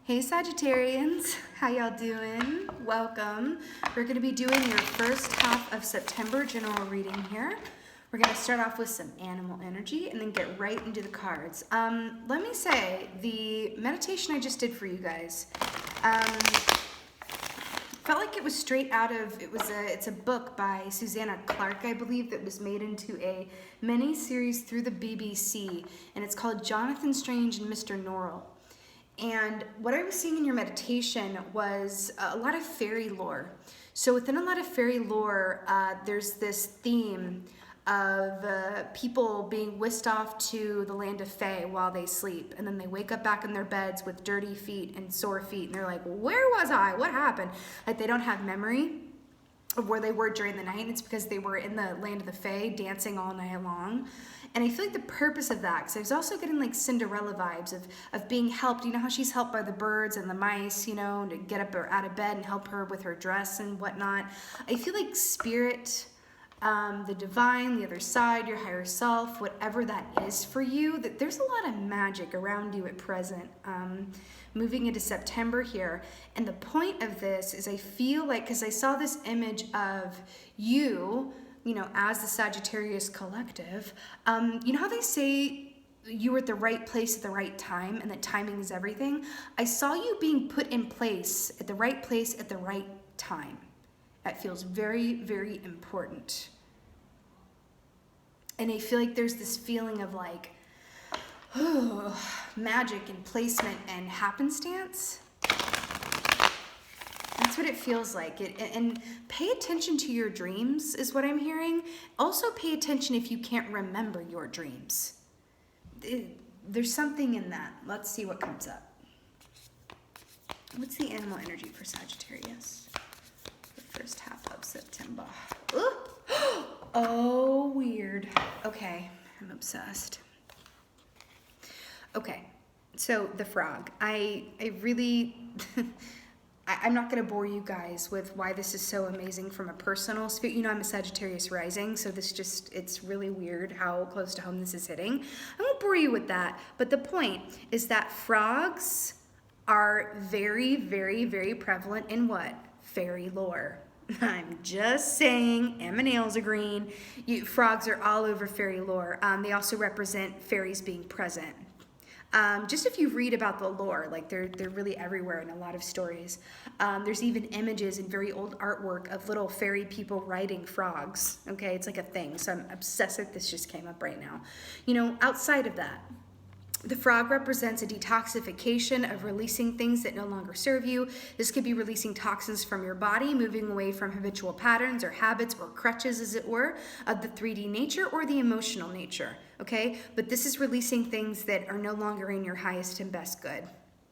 Hey Sagittarians, how y'all doing? Welcome. We're going to be doing your first half of September general reading here. We're going to start off with some animal energy and then get right into the cards. Let me say, the meditation I just did for you guys felt like it was straight out of, it's a book by Susanna Clark, I believe, that was made into a mini-series through the BBC, and it's called Jonathan Strange and Mr. Norrell. And what I was seeing in your meditation was a lot of fairy lore. So within a lot of fairy lore, there's this theme of people being whisked off to the land of Fae while they sleep. And then they wake up back in their beds with dirty feet and sore feet. And they're like, where was I? What happened? Like they don't have memory of where they were during the night. And it's because they were in the land of the Fae dancing all night long. And I feel like the purpose of that, because I was also getting like Cinderella vibes of being helped. You know how she's helped by the birds and the mice, you know, to get up out of bed and help her with her dress and whatnot. I feel like spirit, the divine, the other side, your higher self, whatever that is for you, that there's a lot of magic around you at present. Moving into September here. And the point of this is I feel like, because I saw this image of you know, as the Sagittarius collective, you know how they say you were at the right place at the right time and that timing is everything? I saw you being put in place at the right time. That feels very, very important. And I feel like there's this feeling of like, oh, magic and placement and happenstance. That's what it feels like. And pay attention to your dreams is what I'm hearing. Also pay attention if you can't remember your dreams. There's something in that. Let's see what comes up. What's the animal energy for Sagittarius? The first half of September. Ooh. Oh, weird. Okay, I'm obsessed. Okay, so the frog. I really... I'm not going to bore you guys with why this is so amazing from a personal sphere. You know, I'm a Sagittarius rising, so this just, it's really weird how close to home this is hitting. I won't bore you with that, but the point is that frogs are very, very, very prevalent in what? Fairy lore. I'm just saying, and my nails are green. Frogs are all over fairy lore. They also represent fairies being present. Just if you read about the lore, like they're really everywhere in a lot of stories. There's even images and very old artwork of little fairy people riding frogs. Okay, it's like a thing. So I'm obsessed with this. Just came up right now. You know, outside of that, the frog represents a detoxification of releasing things that no longer serve you. This could be releasing toxins from your body, moving away from habitual patterns or habits or crutches, as it were, of the 3D nature or the emotional nature, okay? But this is releasing things that are no longer in your highest and best good.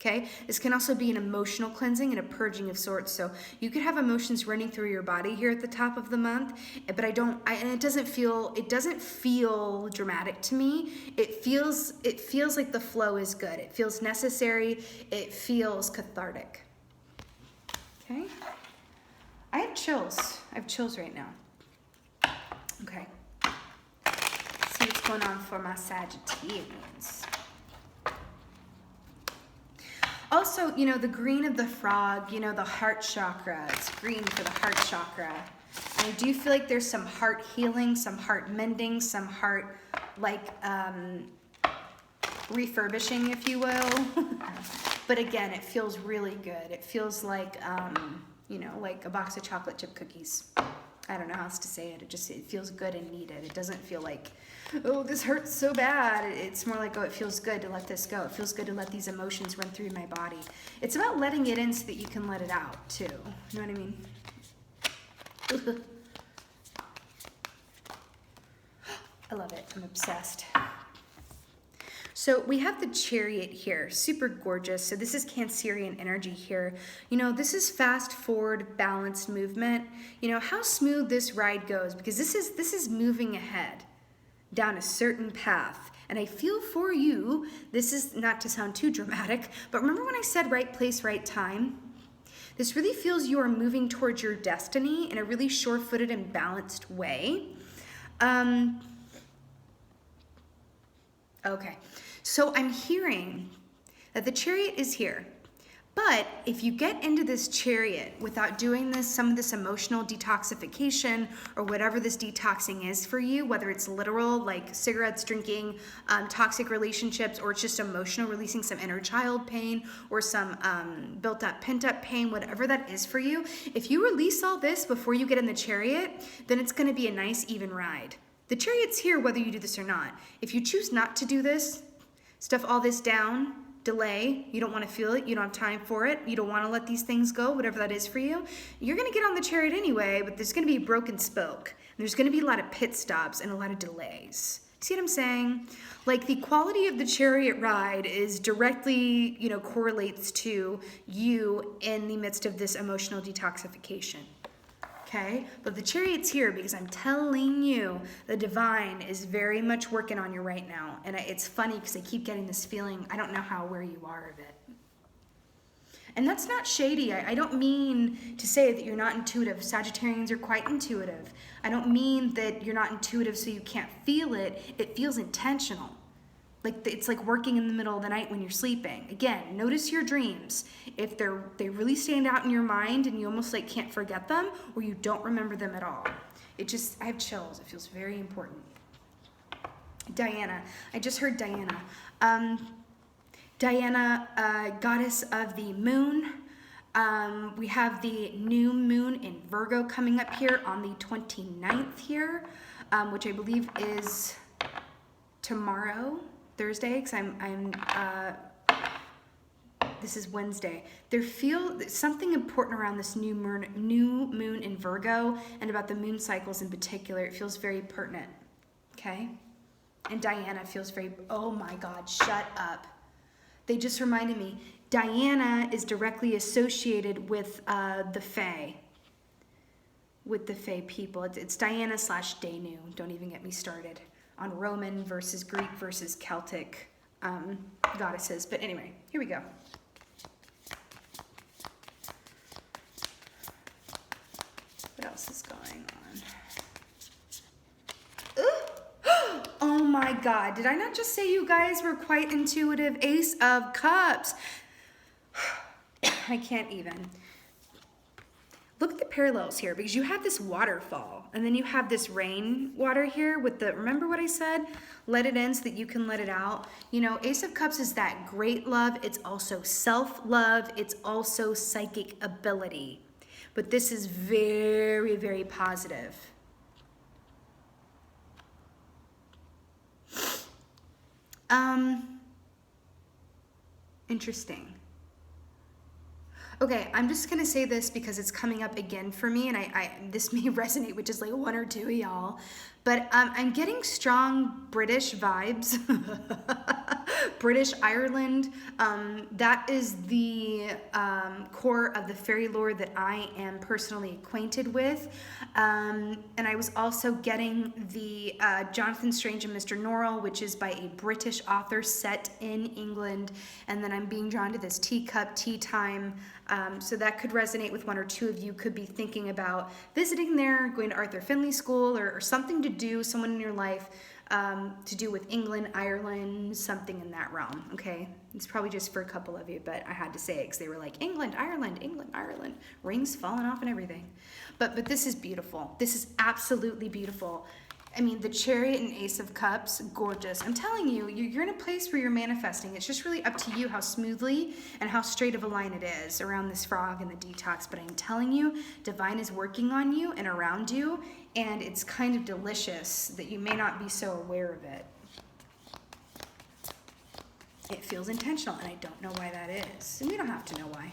Okay, this can also be an emotional cleansing and a purging of sorts. So you could have emotions running through your body here at the top of the month, but and it doesn't feel dramatic to me. It feels like the flow is good. It feels necessary. It feels cathartic. Okay, I have chills. I have chills right now. Okay, let's see what's going on for my Sagittarians. Also, you know, the green of the frog, you know, the heart chakra, it's green for the heart chakra. And I do feel like there's some heart healing, some heart mending, some heart, like, refurbishing, if you will. But again, it feels really good. It feels like, you know, like a box of chocolate chip cookies. I don't know how else to say it. It feels good and needed. It doesn't feel like, oh, this hurts so bad. It's more like, oh, it feels good to let this go. It feels good to let these emotions run through my body. It's about letting it in so that you can let it out, too. You know what I mean? I love it. I'm obsessed. So we have the Chariot here, super gorgeous. So this is Cancerian energy here. You know, this is fast forward, balanced movement. You know, how smooth this ride goes, because this is moving ahead down a certain path. And I feel for you, this is not to sound too dramatic, but remember when I said right place, right time? This really feels you are moving towards your destiny in a really sure-footed and balanced way. Okay, so I'm hearing that the Chariot is here, But if you get into this chariot without doing this, some of this emotional detoxification or whatever this detoxing is for you, whether it's literal like cigarettes, drinking, toxic relationships, or it's just emotional, releasing some inner child pain or some built up, pent up pain, whatever that is for you, if you release all this before you get in the chariot, then it's going to be a nice even ride. The chariot's here whether you do this or not. If you choose not to do this, stuff all this down, delay, you don't want to feel it, you don't have time for it, you don't want to let these things go, whatever that is for you, you're going to get on the chariot anyway, but there's going to be a broken spoke. And there's going to be a lot of pit stops and a lot of delays. See what I'm saying? Like the quality of the chariot ride is directly, correlates to you in the midst of this emotional detoxification. Okay, but the chariot's here because I'm telling you, the divine is very much working on you right now. And it's funny because I keep getting this feeling, I don't know how aware you are of it. And that's not shady. I don't mean to say that you're not intuitive. Sagittarians are quite intuitive. I don't mean that you're not intuitive so you can't feel it. It feels intentional. Like it's like working in the middle of the night when you're sleeping. Again, notice your dreams. If they really stand out in your mind and you almost like can't forget them, or you don't remember them at all. I have chills. It feels very important. Diana. I just heard Diana. Diana, goddess of the moon. We have the new moon in Virgo coming up here on the 29th here, which I believe is tomorrow. Thursday, because this is Wednesday. Something important around this new moon in Virgo and about the moon cycles in particular. It feels very pertinent, okay? And Diana feels very, oh my God, shut up. They just reminded me, Diana is directly associated with the Fae. With the Fae people. It's Diana / Danu. Don't even get me started on Roman versus Greek versus Celtic goddesses. But anyway, here we go. What else is going on? Oh my God, did I not just say you guys were quite intuitive? Ace of Cups. I can't even. Look at the parallels here, because you have this waterfall and then you have this rain water here with remember what I said? Let it in so that you can let it out. Ace of Cups is that great love. It's also self-love. It's also psychic ability. But this is very, very positive. Interesting. Okay, I'm just gonna say this because it's coming up again for me, and this may resonate with just like one or two of y'all, but I'm getting strong British vibes. British Ireland, that is the core of the fairy lore that I am personally acquainted with. And I was also getting the Jonathan Strange and Mr. Norrell, which is by a British author set in England. And then I'm being drawn to this teacup, tea time. So that could resonate with one or two of you. Could be thinking about visiting there, going to Arthur Findlay School, or something to do, someone in your life to do with England, Ireland, something in that realm, okay? It's probably just for a couple of you, but I had to say it because they were like, England, Ireland, rings falling off and everything. But this is beautiful. This is absolutely beautiful. I mean, the Chariot and Ace of Cups, gorgeous. I'm telling you, you're in a place where you're manifesting. It's just really up to you how smoothly and how straight of a line it is around this frog and the detox. But I'm telling you, divine is working on you and around you, and it's kind of delicious that you may not be so aware of it. It feels intentional, and I don't know why that is. And we don't have to know why.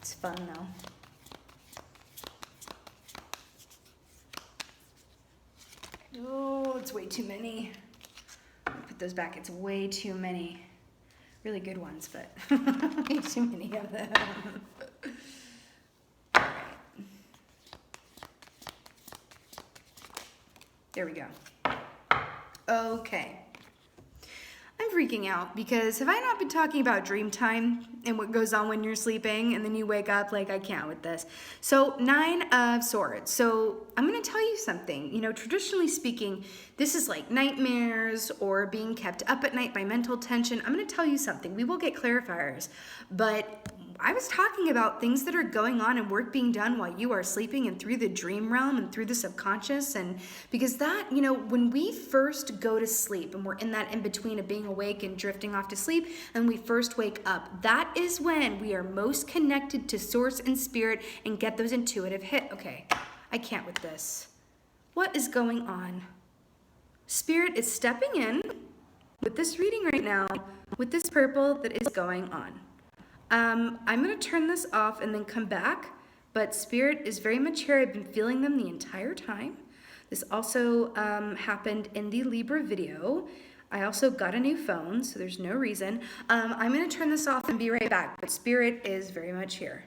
It's fun, though. Oh, it's way too many. I'll put those back. It's way too many. Really good ones, but way too many of them. All right. There we go. Okay. I'm freaking out because have I not been talking about dream time and what goes on when you're sleeping and then you wake up? Like, I can't with this. So 9 of Swords. So I'm going to tell you something. You know, traditionally speaking, this is like nightmares or being kept up at night by mental tension. I'm going to tell you something. We will get clarifiers, but I was talking about things that are going on and work being done while you are sleeping and through the dream realm and through the subconscious. And because that, you know, when we first go to sleep and we're in that in between of being awake and drifting off to sleep and we first wake up, that is when we are most connected to source and spirit and get those intuitive hit. Okay, I can't with this. What is going on? Spirit is stepping in with this reading right now, with this purple that is going on. I'm going to turn this off and then come back, but Spirit is very much here. I've been feeling them the entire time. This also happened in the Libra video. I also got a new phone, so there's no reason. I'm going to turn this off and be right back, but Spirit is very much here.